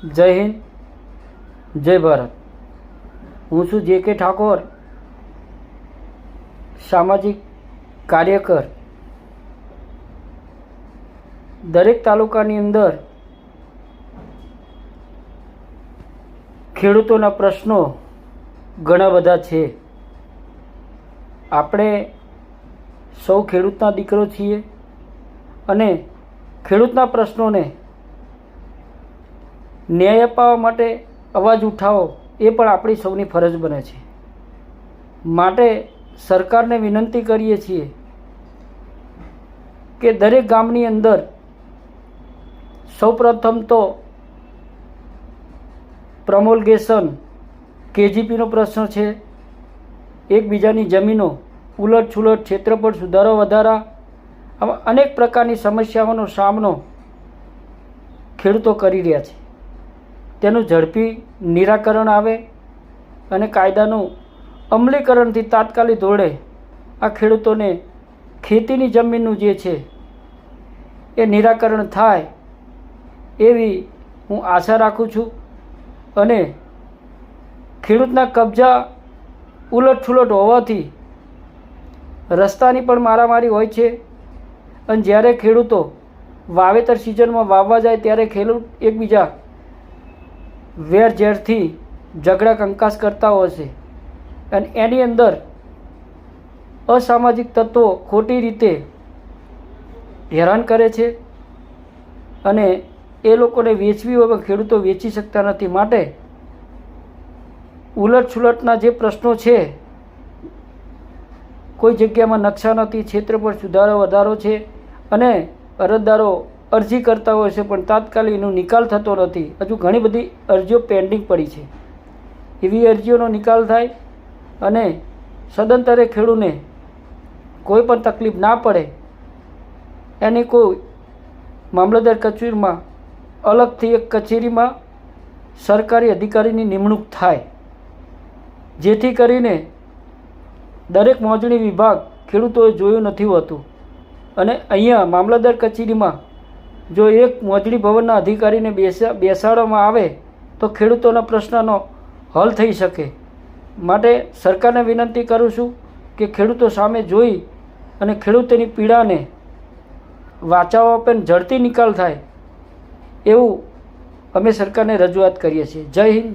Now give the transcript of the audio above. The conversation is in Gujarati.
જય હિન્દ, જય ભારત। હું છું જે કે ઠાકોર, સામાજિક કાર્યકર। દરેક તાલુકાની અંદર ખેડૂતોના પ્રશ્નો ઘણા બધા છે। આપણે સૌ ખેડૂતના દીકરો છીએ અને ખેડૂતના પ્રશ્નોને ન્યાય અપાવવા માટે અવાજ ઉઠાવો એ પણ આપણી સૌની ફરજ બને છે। માટે સરકારને વિનંતી કરીએ છીએ કે દરેક ગામની અંદર સૌપ્રથમ તો પ્રમોલ્ગેશન કેજીપીનો પ્રશ્ન છે, એકબીજાની જમીનો ઉલટ છુલટ, ક્ષેત્રફળ સુધારો વધારા, આવા અનેક પ્રકારની સમસ્યાઓનો સામનો ખેડૂતો કરી રહ્યા છે। તેનું ઝડપી નિરાકરણ આવે અને કાયદાનું અમલીકરણથી તાત્કાલિક ધોરણે આ ખેડૂતોને ખેતીની જમીનનું જે છે એ નિરાકરણ થાય એવી હું આશા રાખું છું। અને ખેડૂતના કબજા ઉલટછુલટ હોવાથી રસ્તાની પણ મારામારી હોય છે અને જ્યારે ખેડૂતો વાવેતર સિઝનમાં વાવવા જાય ત્યારે ખેડૂત એકબીજા વેરઝેરથી ઝઘડા કંકાસ કરતા હોય છે અને એની અંદર અસામાજિક તત્વો ખોટી રીતે હેરાન કરે છે અને એ લોકોને વેચવી હોય પણ ખેડૂતો વેચી શકતા નથી। માટે ઉલટછુલટના જે પ્રશ્નો છે, કોઈ જગ્યામાં નકશા નથી, ક્ષેત્રફળ સુધારો વધારો છે અને અરજદારો અરજી કરતા હોય છે પણ તાત્કાલિક એનો નિકાલ થતો નથી। હજુ ઘણી બધી અરજીઓ પેન્ડિંગ પડી છે। એવી અરજીઓનો નિકાલ થાય અને સદંતરે ખેડૂતને કોઈ પણ તકલીફ ના પડે એની કોઈ મામલતદાર કચેરીમાં અલગથી એક કચેરીમાં સરકારી અધિકારીની નિમણૂક થાય, જેથી કરીને દરેક મોજણી વિભાગ ખેડૂતોએ જોયું નથી હોતું અને અહીંયા મામલતદાર કચેરીમાં જો એક મોજણી ભવનના અધિકારીને બેસાડવામાં આવે તો ખેડૂતોના પ્રશ્નનો હલ થઈ શકે। માટે સરકારને વિનંતી કરું છું કે ખેડૂતો સામે જોઈ અને ખેડૂતોની પીડાને વાચાઓ આપે ઝડપી નિકાલ થાય એવું અમે સરકારને રજૂઆત કરીએ છીએ। જય હિન્દ।